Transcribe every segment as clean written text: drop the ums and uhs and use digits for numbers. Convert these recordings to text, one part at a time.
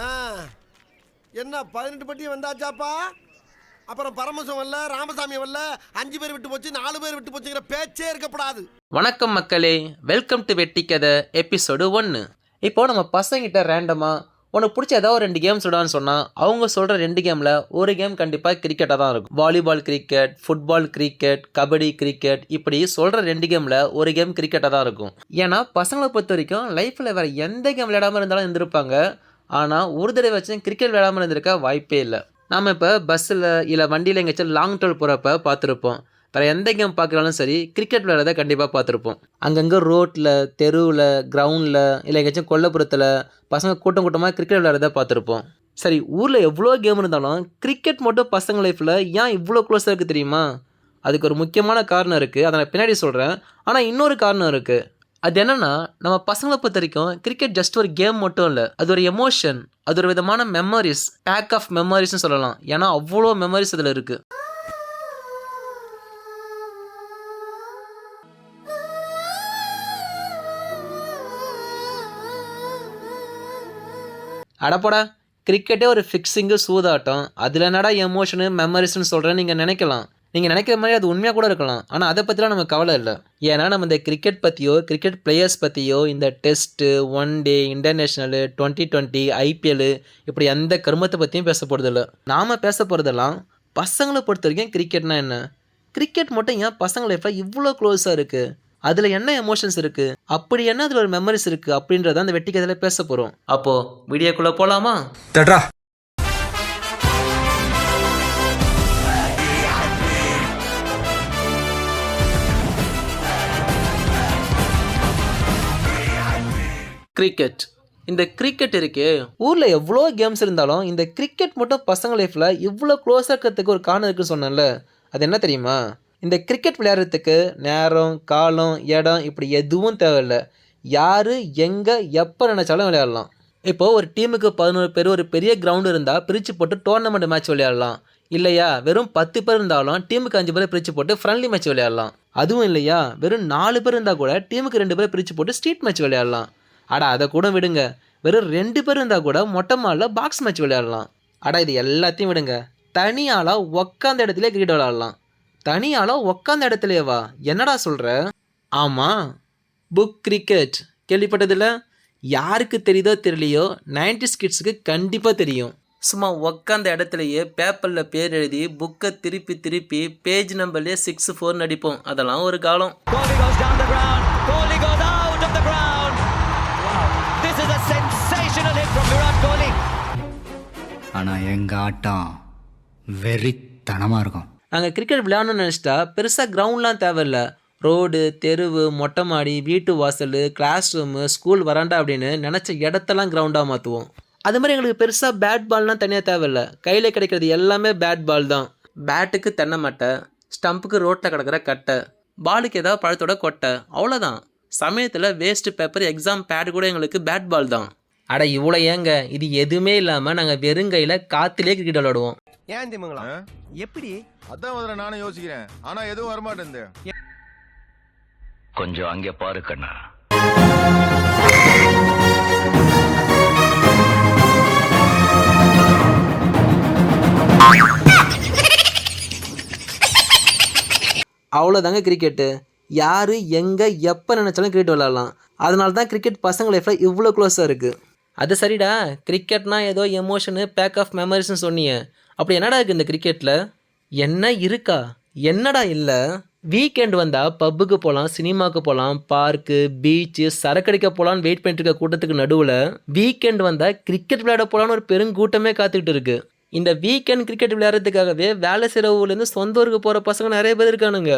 ஆ, என்ன 18 பட்டி வந்தாச்சாப்பா? அப்புறம் பரமசம் வரல, ராமசாமி வரல, 5 பேர் விட்டு போச்சு, 4 பேர் விட்டு போச்சுங்கிற பேச்சே இருக்கப்படாது. வணக்கம் மக்களே, வெல்கம் டு வெட்டி கதை எபிசோடு 1. இப்போ நம்ம பசங்கிட்ட ரேண்டமாக உனக்கு பிடிச்ச ஏதாவது ஒரு 2 கேம்ஸ் விடான்னு சொன்னால் அவங்க சொல்கிற 2 கேமில் ஒரு கேம் கண்டிப்பாக கிரிக்கெட்டாக தான் இருக்கும். Volleyball cricket, football cricket, kabaddi cricket, இப்படி சொல்கிற 2 கேமில் ஒரு கேம் கிரிக்கெட்டாக தான் இருக்கும். ஏன்னா பசங்களை பொறுத்த வரைக்கும் லைஃப்பில் வேறு எந்த கேம் விளையாடாமல் இருந்தாலும் இருந்திருப்பாங்க. ஆனால் ஒரு தடவை வச்சு கிரிக்கெட் விளையாடாமல் இருந்திருக்க வாய்ப்பே இல்லை. நாம் இப்போ பஸ்ஸில் இல்லை வண்டியில் எங்கேயாச்சும் லாங் ட்ராவல் போகிறப்ப பார்த்துருப்போம். வேறு எந்த கேம் பார்க்குறாலும் சரி, கிரிக்கெட் விளையாடுறத கண்டிப்பாக பார்த்துருப்போம். அங்கங்கே ரோட்டில், தெருவில், கிரவுண்டில், இல்லை எங்கேயாச்சும் கொல்லப்புறத்தில் பசங்க கூட்டம் கூட்டமாக கிரிக்கெட் விளையாடுறத பார்த்துருப்போம். சரி, ஊரில் எவ்வளோ கேம் இருந்தாலும் கிரிக்கெட் மட்டும் பசங்க லைஃப்பில் ஏன் இவ்வளோ க்ளோஸாக இருக்குது தெரியுமா? அதுக்கு ஒரு முக்கியமான காரணம் இருக்குது, அதை நான் பின்னாடி சொல்கிறேன். ஆனால் இன்னொரு காரணம் இருக்குது. அது என்னென்னா, நம்ம பசங்களை பொறுத்த வரைக்கும் கிரிக்கெட் ஜஸ்ட் ஒரு கேம் மட்டும் இல்லை, அது ஒரு எமோஷன், அது ஒரு விதமான மெமரிஸ், பேக் ஆஃப் மெமரிஸ்னு சொல்லலாம். ஏன்னா அவ்வளோ மெமரிஸ் அதில் இருக்குது. அடப்படா, கிரிக்கெட்டே ஒரு ஃபிக்ஸிங்கு, சூதாட்டம், அதில் என்னடா எமோஷனு மெமரிஸ்னு சொல்கிறேன்னு நீங்கள் நினைக்கலாம். நீங்கள் நினைக்கிற மாதிரி அது உண்மையாக கூட இருக்கலாம். ஆனால் அதை பற்றிலாம் நமக்கு கவலை இல்லை. ஏன்னா நம்ம இந்த கிரிக்கெட் பற்றியோ, கிரிக்கெட் பிளேயர்ஸ் பற்றியோ, இந்த டெஸ்ட்டு, 1 டே, இன்டர்நேஷ்னலு, 2020, IPL, இப்படி எந்த கருமத்தை பற்றியும் பேச போகிறதில்ல. நாம் பேச போகிறதெல்லாம் பசங்களை பொறுத்த வரைக்கும் கிரிக்கெட்னா என்ன, கிரிக்கெட் மட்டும் ஏன் பசங்க லைஃப்பில் இவ்வளோ க்ளோஸாக இருக்குது, அதில் என்ன எமோஷன்ஸ் இருக்குது, அப்படி என்ன அதில் ஒரு மெமரிஸ் இருக்குது அப்படின்றத அந்த வெட்டி கதையில் பேச போகிறோம். அப்போது வீடியோக்குள்ளே போகலாமா? தட்ரா கிரிக்கெட். இந்த கிரிக்கெட் இருக்கே, ஊரில் எவ்வளோ கேம்ஸ் இருந்தாலும் இந்த கிரிக்கெட் மட்டும் பசங்க லைஃப்பில் இவ்வளோ க்ளோஸாக இருக்கிறதுக்கு ஒரு காரணம் இருக்குன்னு சொன்னேன்ல, அது என்ன தெரியுமா? இந்த கிரிக்கெட் விளையாடுறதுக்கு நேரம், காலம், இடம் இப்படி எதுவும் தேவையில்லை. யார் எங்கே எப்போ நினச்சாலும் விளையாடலாம். இப்போது ஒரு டீமுக்கு 11 பேர் ஒரு பெரிய கிரவுண்டு இருந்தால் பிரித்து போட்டு டோர்னமெண்ட் மேட்ச் விளையாடலாம். இல்லையா, வெறும் 10 பேர் இருந்தாலும் டீமுக்கு 5 பேரை பிரித்து போட்டு ஃப்ரெண்ட்லி மேட்ச் விளையாடலாம். அதுவும் இல்லையா, வெறும் 4 பேர் இருந்தால் கூட டீமுக்கு 2 பேரை பிரித்து போட்டு ஸ்ட்ரீட் மேட்ச் விளையாடலாம். அடா அதை கூட விடுங்க, வெறும் 2 பேர் இருந்தால் கூட மொட்டை மாலில் பாக்ஸ் மேட்ச் விளையாடலாம். அடா இது எல்லாத்தையும் விடுங்க, தனியாளாக உக்காந்த இடத்துல கிரிக்கெட் விளையாடலாம். தனியாளாக உக்காந்த இடத்துலையேவா? என்னடா சொல்கிற? ஆமாம், புக் கிரிக்கெட் கேள்விப்பட்டதில்ல? யாருக்கு தெரியுதோ தெரியலையோ, 90s கிட்ஸுக்கு கண்டிப்பாக தெரியும். சும்மா உக்காந்த இடத்துலையே பேப்பரில் பேர் எழுதி புக்கை திருப்பி திருப்பி பேஜ் நம்பர்லேயே 6-4 அடிப்போம். அதெல்லாம் ஒரு காலம். ஆனால் எங்கள் ஆட்டம் வெறித்தனமாக இருக்கும். நாங்கள் கிரிக்கெட் விளையாடணும்னு நினச்சிட்டா பெருசாக கிரவுண்ட்லாம் தேவையில்லை. ரோடு, தெருவு, மொட்டை மாடி, வீட்டு வாசல், கிளாஸ் ரூமு, ஸ்கூல் வராண்டா அப்படின்னு நினச்ச இடத்தெல்லாம் கிரவுண்டாக மாற்றுவோம். அது மாதிரி எங்களுக்கு பெருசாக பேட் பால்லாம் தனியாக தேவையில்லை. கையில் கிடைக்கிறது எல்லாமே பேட் பால் தான். பேட்டுக்கு தென்னை மட்டை, ஸ்டம்புக்கு ரோட்டில் கிடக்கிற கட்டை, பாலுக்கு ஏதாவது பழத்தோட கொட்டை, அவ்வளோதான். சமயத்தில் வேஸ்ட் பேப்பர், எக்ஸாம் பேட் கூட எங்களுக்கு பேட் பால் தான். அட இவ்வளோ ஏங்க, இது எதுவுமே இல்லாமல் நாங்கள் வெறுங்கையில் காற்றுலேயே கிரிக்கெட் விளையாடுவோம். ஏன் திமுங்களா? எப்படி? அதான் முதல்ல நானும் யோசிக்கிறேன். ஆனா எதுவும் வரமாட்டேன். கொஞ்சம் அங்கே பாரு கண்ணா. அவ்வளோதாங்க கிரிக்கெட்டு. யார் எங்கே எப்போ நினச்சாலும் கிரிக்கெட் விளையாடலாம். அதனால தான் கிரிக்கெட் பசங்க லைஃப்பில் இவ்வளோ க்ளோஸாக இருக்குது. அது சரிடா, கிரிக்கெட்னா ஏதோ எமோஷனு, பேக் ஆஃப் மெமரிஸ்னு சொன்னீங்க. அப்படி என்னடா இருக்குது இந்த கிரிக்கெட்டில்? என்ன இருக்கா? என்னடா இல்லை? வீக்கெண்ட் வந்தால் பப்புக்கு போகலாம், சினிமாவுக்கு போகலாம், பார்க்கு, பீச்சு, சரக்கடிக்க போகலான்னு வெயிட் பண்ணிட்டு இருக்க கூட்டத்துக்கு நடுவில் வீக்கெண்ட் வந்தால் கிரிக்கெட் விளையாட போகலான்னு ஒரு பெருங்கூட்டமே காத்துக்கிட்டு இருக்கு. இந்த வீக்கெண்ட் கிரிக்கெட் விளையாடுறதுக்காகவே வேலை செய்கிற ஊர்லேருந்து சொந்த ஊருக்கு போகிற பசங்க நிறைய பேர் இருக்கானுங்க.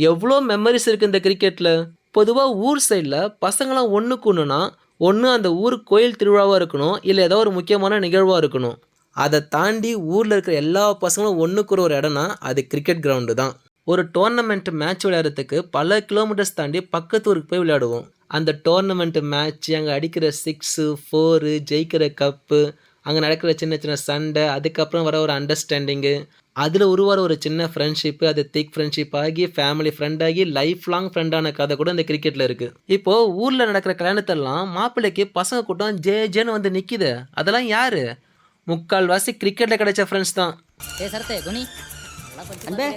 எவ்வளோ மெமரிஸ் இருக்குது இந்த கிரிக்கெட்டில். பொதுவாக ஊர் சைடில் பசங்களாம் ஒன்றுக்கு ஒன்றுனா, ஒன்று அந்த ஊர் கோயில் திருவிழாவாக இருக்கணும், இல்லை ஏதோ ஒரு முக்கியமான நிகழ்வாக இருக்கணும். அதை தாண்டி ஊரில் இருக்கிற எல்லா பசங்களும் ஒன்றுக்கு ஒரு இடம்னா அது கிரிக்கெட் கிரவுண்டு தான். ஒரு டோர்னமெண்ட் மேட்ச் விளையாடுறதுக்கு பல கிலோமீட்டர்ஸ் தாண்டி பக்கத்து ஊருக்கு போய் விளையாடுவோம். அந்த டோர்னமெண்ட் மேட்ச், அங்கே அடிக்கிற 6-4, ஜெயிக்கிற கப்பு, அங்கே நடக்கிற சின்ன சின்ன சண்டை, அதுக்கப்புறம் வர ஒரு அண்டர்ஸ்டாண்டிங்கு, அதில் உருவார ஒரு சின்ன ஃப்ரெண்ட்ஷிப்பு, அது திக் ஃப்ரெண்ட்ஷிப் ஆகி ஃபேமிலி ஃப்ரெண்ட் ஆகி லைஃப் லாங் ஃப்ரெண்டான கதை கூட இந்த கிரிக்கெட்டில் இருக்குது. இப்போது ஊரில் நடக்கிற கல்யாணத்தெல்லாம் மாப்பிள்ளைக்கு பசங்க கூட்டம் ஜேன்னு வந்து நிற்கிது. அதெல்லாம் யார்? முக்கால்வாசி கிரிக்கெட்டில் கிடைச்ச ஃப்ரெண்ட்ஸ் தான். சரத்தே குனி அன்பே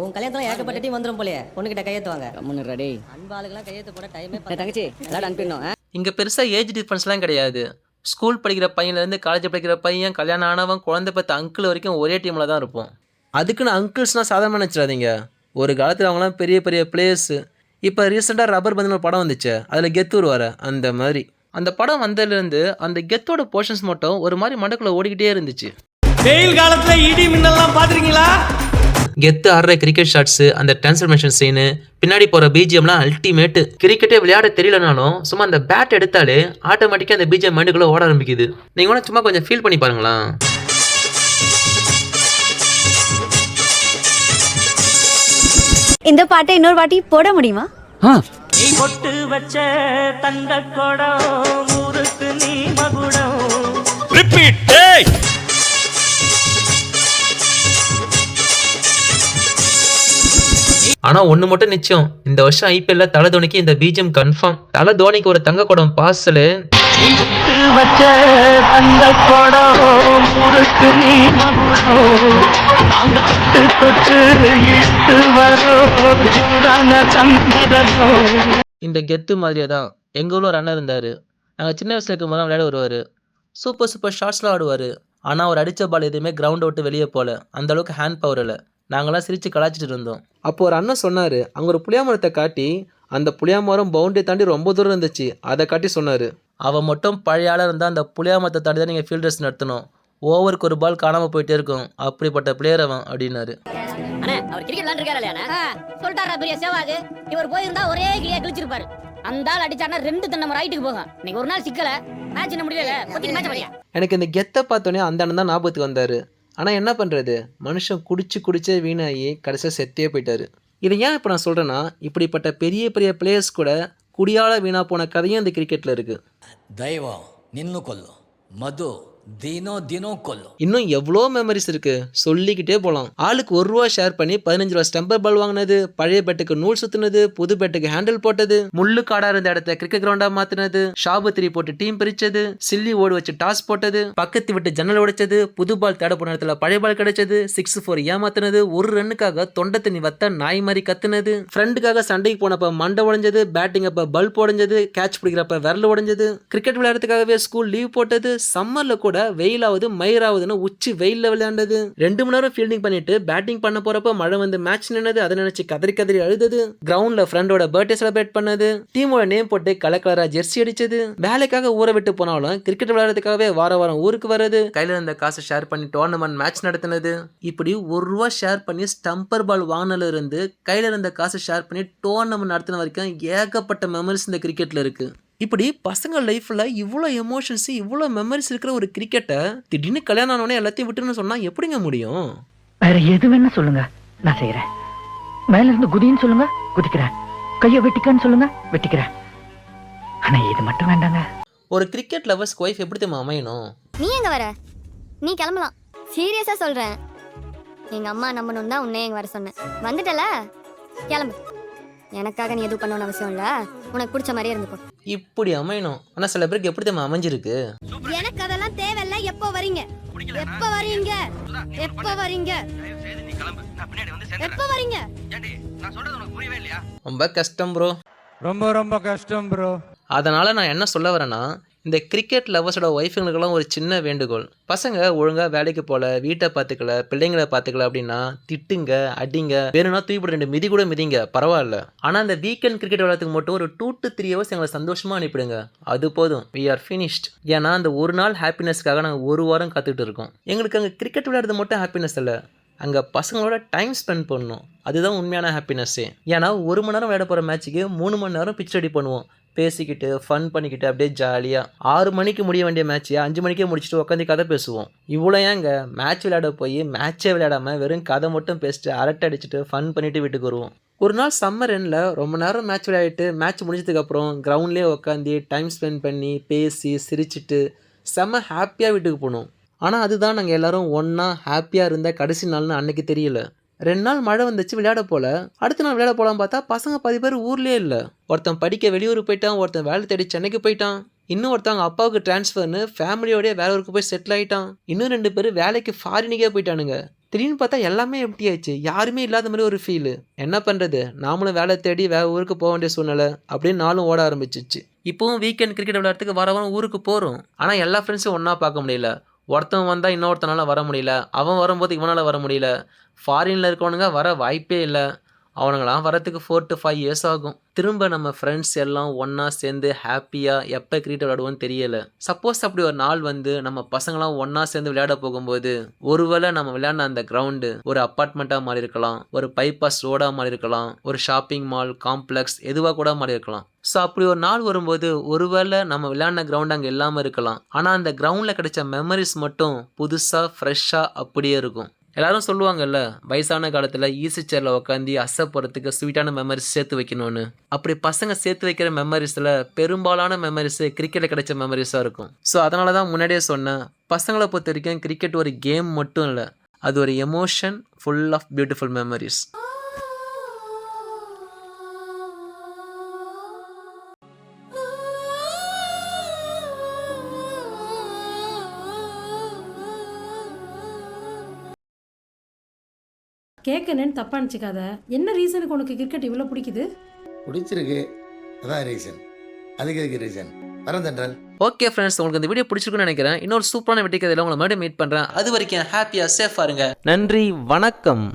உன் கல்யாணத்துல ஏகப்பட்ட டீம் வந்துடும் போலயே. பொண்ணுகிட்ட கையெழுத்துவாங்க. கம்முன்னு ரெடி. அன்பாளுக்கெல்லாம் கையெழுத்து போட டைமே தங்கச்சி எல்லாரும் அனுப்பிடணும். இங்கே பெருசாக ஏஜ் டிஃப்ரென்ஸ்லாம் கிடையாது. ஸ்கூல் படிக்கிற பையன்லேருந்து காலேஜ் படிக்கிற பையன், கல்யாணம் ஆனவன், குழந்தை பற்ற அங்கிள் வரைக்கும் ஒரே டீமில் தான் இருப்போம். அதுக்குன்னு அங்கிள்ஸ்னால் சாதாரணமாக நினச்சிடாதீங்க. ஒரு காலத்தில் அவங்களாம் பெரிய பெரிய பிளேயர்ஸு. இப்போ ரீசெண்டாக ரப்பர் பந்துன்னு ஒரு படம் வந்துச்சு, அதில் கெத்தூர் வர அந்த மாதிரி. அந்த படம் வந்ததுலேருந்து அந்த கெத்தோட போர்ஷன்ஸ் மட்டும் ஒரு மாதிரி மண்டக்குள்ளே ஓடிக்கிட்டே இருந்துச்சு. வெயில் காலத்துல இடி மின்னல்லாம் பாத்துருக்கீங்களா? கெத்து ஆடுற கிரிக்கெட் ஷாட்ஸு, அந்த டிரான்ஸ்ஃபர்மேஷன் சீனு, பின்னாடி போகிற பிஜிஎம்லாம் அல்டிமேட்டு. கிரிக்கெட்டே விளையாட தெரியலனாலும் சும்மா அந்த பேட் எடுத்தாலே ஆட்டோமேட்டிக்காக அந்த பிஜிஎம் மைண்டுக்குள்ளே ஓட ஆரம்பிக்குது. நீங்கள் கூட சும்மா கொஞ்சம் ஃபீல் பண்ணி பாருங்களா. இந்த பாட்டை இன்னொரு வாட்டி போட முடியுமா? நீ பொட்டு வச்ச தங்க கொடம் ஊருக்கு நீ மகுடம். ரிப்பீட். ஆனால் ஒன்று மட்டும் நிச்சயம், இந்த வருஷம் ஐபிஎல்ல தலை தோனிக்கு இந்த பிஜிஎம் கன்ஃபார்ம். தலை தோனிக்கு ஒரு தங்க குடம் பார்சலு. வச்ச தங்க கொடம் ஊருக்கு நீ மகுடம். தொட்டு இட்டு வரும். இந்த கெத்து மாதிரியே தான் எங்கள் ஊரில் ஒரு அண்ணன் இருந்தார். நாங்கள் சின்ன வயசில் இருக்கும் போது விளையாட வருவார். சூப்பர் ஷாட்ஸ்லாம் ஆடுவார். ஆனால் அவர் அடித்த பால் எதுவுமே கிரவுண்டை விட்டு வெளியே போகல. அந்தளவுக்கு ஹேண்ட் பவர் இல்லை. நாங்களாம் சிரித்து கலாச்சிட்டு இருந்தோம். அப்போ ஒரு அண்ணன் சொன்னார், அங்கே ஒரு புளியாமரத்தை காட்டி, அந்த புளியாமரம் பவுண்டரி தாண்டி ரொம்ப தூரம் இருந்துச்சு, அதை காட்டி சொன்னார், அவன் மட்டும் பழைய ஆளாக இருந்தால் அந்த புளியாமரத்தை தாண்டி தான் நீங்கள் ஃபீல்டர்ஸ் நடத்தணும். ஓவருக்கு ஒரு பால் காணாமல் போயிட்டே இருக்கும், அப்படிப்பட்ட பிளேயர் அவன் அப்படின்னாரு. அண்ணே அவர் கிரிக்கெட் விளையாண்டுருக்காரு இல்லையா? சொல்லிட்டாரா பெரிய சேவாகு. இவர் போயிருந்தா ஒரே கிளியா கிழிச்சிருப்பாரு. அந்த ஆள் அடிச்சானா 2 தென்னை ரைட்டுக்கு போகும். இன்னைக்கு ஒரு நாள் சிக்கல மேட்ச் என்ன முடியல. எனக்கு இந்த கெத்தை பார்த்தோன்னே அந்த அண்ணன் தான் ஞாபகத்துக்கு வந்தார். ஆனால் என்ன பண்ணுறது, மனுஷன் குடிச்சே வீணாகி கடைசியாக செத்தே போயிட்டார். இதை ஏன் இப்போ நான் சொல்கிறேன்னா, இப்படிப்பட்ட பெரிய பெரிய பிளேயர்ஸ் கூட குடியால் வீணாக போன கதையும் இந்த கிரிக்கெட்டில் இருக்குது. தெய்வம் நின்னு கொல்லு, மது தினம் கொல்லும். இன்னும் எவ்வளோ மெமரிஸ் இருக்கு, சொல்லிக்கிட்டே போகலாம். ஆளுக்கு ₹1 ஷேர் பண்ணி 15 ரூபா ஸ்டம்பர் பால் வாங்கினது, பழைய பேட்டுக்கு நூல் சுத்தினது, புது பேட்டுக்கு ஹேண்டில் போட்டது, முள்ளு காடா இருந்த இடத்த கிரிக்கெட் கிரவுண்டா மாத்தினது, ஷாபு 3 போட்டு டீம் பிரிச்சது, சில்லி ஓடு வச்சு டாஸ் போட்டது, பக்கத்து விட்டு ஜன்னல் உடைச்சது, புது பால் தேட போன இடத்துல பழைய பால் கிடைச்சது, 6-4 ஏமாத்தினது, ஒரு ரன்னுக்காக தொண்டை தண்ணி வத்த நாய் மாதிரி கத்துனது, ஃப்ரெண்டுக்காக சண்டைக்கு போனப்ப மண்டை உடைஞ்சது, பேட்டிங் அப்ப பல்ப் உடைஞ்சது, கேட்ச் பிடிக்கிறப்ப விரல் உடைஞ்சது, கிரிக்கெட் விளையாடுறதுக்காகவே ஸ்கூல் லீவ் போட்டது, சம்மர்ல கூட வெயிலாவது மயிராவதுன்னு உச்சி வெயில்ல விளையாண்டது, 2 மணி நேரம் ஃபீல்டிங் பண்ணிட்டு பேட்டிங் பண்ண போறப்ப மழை வந்து மேட்ச் நின்னது, அதை நினைச்சு கதறி அழுதது, கிரவுண்ட்ல ஃப்ரெண்டோட பர்த்டே செலிப்ரேட் பண்ணது, டீமோட நேம் போட்டு கலர் ஜெர்சி அடிச்சது, வேலைக்காக ஊரை விட்டு போனாலும் கிரிக்கெட் விளையாடுறதுக்காகவே வாரம் ஊருக்கு வர்றது, கையில இருந்த காசை ஷேர் பண்ணி டோர்னமெண்ட் மேட்ச் நடத்தினது, இப்படி ₹1 ஷேர் பண்ணி ஸ்டம்பர் பால் வாங்கினதுல இருந்து கையில இருந்த காசை ஷேர் பண்ணி டோர்னமெண்ட் நடத்தின வரைக்கும் ஏகப்பட்ட மெமரிஸ் இந்த கிரிக்கெட்ல இருக்கு. இப்படி பசங்க லைஃப்பில் இவ்வளோ எமோஷன்ஸு இவ்வளோ மெமரிஸ் இருக்கிற ஒரு கிரிக்கெட்டை திடீர்னு கல்யாணம் ஆனவனே எல்லாத்தையும் விட்டுன்னு சொன்னால் எப்படிங்க முடியும்? வேற எது வேணா சொல்லுங்க, நான் செய்யறேன். மேல இருந்து குதின்னு சொல்லுங்க, குதிக்கிறேன். கையை வெட்டிக்கன்னு சொல்லுங்க, வெட்டிக்கிறேன். ஆனா இது மட்டும் வேண்டாங்க. ஒரு கிரிக்கெட் லவர்ஸ் ஒய்ஃப் எப்படி தெரியுமா அமையணும்? நீ எங்க வர? நீ கிளம்பலாம். சீரியஸா சொல்றேன். எங்க அம்மா நம்பணும் தான் உன்னை எங்க வர சொன்னேன். வந்துட்டல, கிளம்பு. எனக்காக நீ எதுவும் பண்ணணும்னு அவசியம் இல்ல. உனக்கு பிடிச்ச மாதிரியே இருந்துக்கோ. இப்படி அமையணும். ஆனா சில பேருக்கு எப்படி தெரியுமா அமைஞ்சிருக்கு? எனக்கு அதெல்லாம் தேவையில்ல. எப்போ வரீங்க? எப்போ வரீங்க? எப்போ வரீங்க? எப்போ வரீங்க? ரொம்ப கஷ்டம் ப்ரோ, ரொம்ப கஷ்டம் ப்ரோ. அதனால நான் என்ன சொல்ல வரேன்னா, இந்த கிரிக்கெட் லவர்ஸோட ஒய்ஃபுங்களுக்கெல்லாம் ஒரு சின்ன வேண்டுகோள். பசங்க ஒழுங்காக வேலைக்கு போகல, வீட்டை பார்த்துக்கல, பிள்ளைங்களை பார்த்துக்கல அப்படின்னா திட்டுங்க, அடிங்க, வேணும்னா தூக்கிப்பட 2 மிதி கூட மிதிங்க, பரவாயில்ல. ஆனால் அந்த வீக்கெண்ட் கிரிக்கெட் விளையாட்டுக்கு மட்டும் ஒரு 2 to 3 hours எங்களை சந்தோஷமாக அனுப்பிடுங்க, அது போதும். we are finished. ஏன்னா அந்த ஒரு நாள் ஹாப்பினஸ்க்காக நாங்கள் 1 வாரம் காத்துக்கிட்டு இருக்கோம். எங்களுக்கு அங்கே கிரிக்கெட் விளையாடுறது மட்டும் ஹாப்பினஸ் இல்லை, அங்கே பசங்களோட டைம் ஸ்பெண்ட் பண்ணணும், அதுதான் உண்மையான ஹாப்பினஸ்ஸே. ஏன்னா 1 மணி நேரம் விளையாட போகிற மேட்ச்சுக்கு 3 மணி நேரம் பிச் ரெடி பண்ணுவோம், பேசிக்கிட்டு ஃபன் பண்ணிக்கிட்டு அப்படியே ஜாலியாக. 6 மணிக்கு முடிய வேண்டிய மேட்ச்சை 5 மணிக்கே முடிச்சுட்டு உட்காந்து கதை பேசுவோம். இவ்வளோ ஏங்க மேட்ச் விளையாட போய் மேட்சே விளையாடாமல் வெறும் கதை மட்டும் பேசிட்டு அரட்டை அடிச்சுட்டு ஃபன் பண்ணிவிட்டு வீட்டுக்கு வருவோம். ஒரு நாள் சம்மர் எண்டில் ரொம்ப நேரம் மேட்ச் விளையாடிட்டு மேட்ச் முடிஞ்சதுக்கப்புறம் கிரவுண்ட்லேயே உட்காந்து டைம் ஸ்பெண்ட் பண்ணி பேசி சிரிச்சிட்டு செம்ம ஹாப்பியாக வீட்டுக்கு போகணும். ஆனால் அதுதான் நாங்கள் எல்லாரும் ஒன்றா ஹாப்பியாக இருந்த கடைசி நாள்னு அன்னைக்கு தெரியல. 2 நாள் மழை வந்துச்சு, விளையாட போல. அடுத்த நாள் விளையாட போகலாம் பார்த்தா பசங்க 10 பேர் ஊர்லேயே இல்லை. ஒருத்தன் படிக்க வெளியூர் போயிட்டான், ஒருத்தன் வேலை தேடி சென்னைக்கு போயிட்டான், இன்னும் ஒருத்தவங்க அப்பாவுக்கு டிரான்ஸ்ஃபர்னு ஃபேமிலியோடய வேற ஊருக்கு போய் செட்டில் ஆகிட்டான், இன்னும் 2 பேர் வேலைக்கு ஃபாரினுக்கே போயிட்டானுங்க. திடீர்னு பார்த்தா எல்லாமே எம்டி ஆயிடுச்சு, யாருமே இல்லாத மாதிரி ஒரு ஃபீலு. என்ன பண்ணுறது, நாமளும் வேலை தேடி வேற ஊருக்கு போக வேண்டிய சூழ்நிலை. அப்படியே நாளும் ஓட ஆரம்பிச்சிச்சு. இப்போவும் வீக்கெண்ட் கிரிக்கெட் விளையாடுறதுக்கு வரவன் ஊருக்கு போகிறோம். ஆனால் எல்லா ஃப்ரெண்ட்ஸும் ஒன்றா பார்க்க முடியல. ஒருத்தன் வந்தால் இன்னொருத்தனால வர முடியல, அவன் வரும்போது இவனால் வர முடியல. ஃபாரினில் இருக்கவனுங்க வர வாய்ப்பே இல்லை. அவனுங்களாம் வரத்துக்கு 4 to 5 years ஆகும். திரும்ப நம்ம ஃப்ரெண்ட்ஸ் எல்லாம் ஒன்றா சேர்ந்து ஹாப்பியாக எப்போ கிரிக்கெட் விளையாடுவோன்னு தெரியலை. சப்போஸ் அப்படி ஒரு நாள் வந்து நம்ம பசங்களாம் ஒன்றா சேர்ந்து விளையாட போகும்போது ஒருவேளை நம்ம விளையாடின அந்த கிரவுண்டு ஒரு அப்பார்ட்மெண்ட்டாக மாறி இருக்கலாம், ஒரு பைபாஸ் ரோடாக மாறி இருக்கலாம், ஒரு ஷாப்பிங் மால் காம்ப்ளெக்ஸ் எதுவாக கூட மாறி இருக்கலாம். ஸோ அப்படி ஒரு நாள் வரும்போது ஒருவேளை நம்ம விளையாடின கிரவுண்ட் அங்கே இல்லாமல் இருக்கலாம். ஆனால் அந்த கிரவுண்டில் கிடைச்ச மெமரிஸ் மட்டும் புதுசாக ஃப்ரெஷ்ஷாக அப்படியே இருக்கும். எல்லாரும் சொல்லுவாங்கல்ல, வயசான காலத்தில் ஈஸி சேரில் உட்காந்து அசைப்படுறதுக்கு ஸ்வீட்டான மெமரிஸ் சேர்த்து வைக்கணும்னு. அப்படி பசங்க சேர்த்து வைக்கிற மெமரிஸில் பெரும்பாலான மெமரிஸு கிரிக்கெட்டில் கிடைச்ச மெமரிஸாக இருக்கும். ஸோ அதனால தான் முன்னாடியே சொன்னேன், பசங்களை பொறுத்த வரைக்கும் கிரிக்கெட் ஒரு கேம் மட்டும் இல்லை, அது ஒரு emotion full of beautiful memories. கேட்கணுன்னு தப்பா நினச்சிக்காத. என்ன ரீசனுக்கு உனக்கு கிரிக்கெட் இவ்வளோ பிடிக்குது? பிடிச்சிருக்கு, அதான் ரீசன். அதுக்கு ரீசன் வரேன் தென்றல். ஓகே ஃப்ரெண்ட்ஸ், உங்களுக்கு இந்த வீடியோ பிடிச்சிருக்குன்னு நினைக்கிறேன். இன்னொரு சூப்பரான வெட்டி கதையில் உங்களை மறுபடியும் மீட் பண்ணுறேன். அது வரைக்கும் ஹாப்பியாக சேஃபாக இருங்க. நன்றி, வணக்கம்.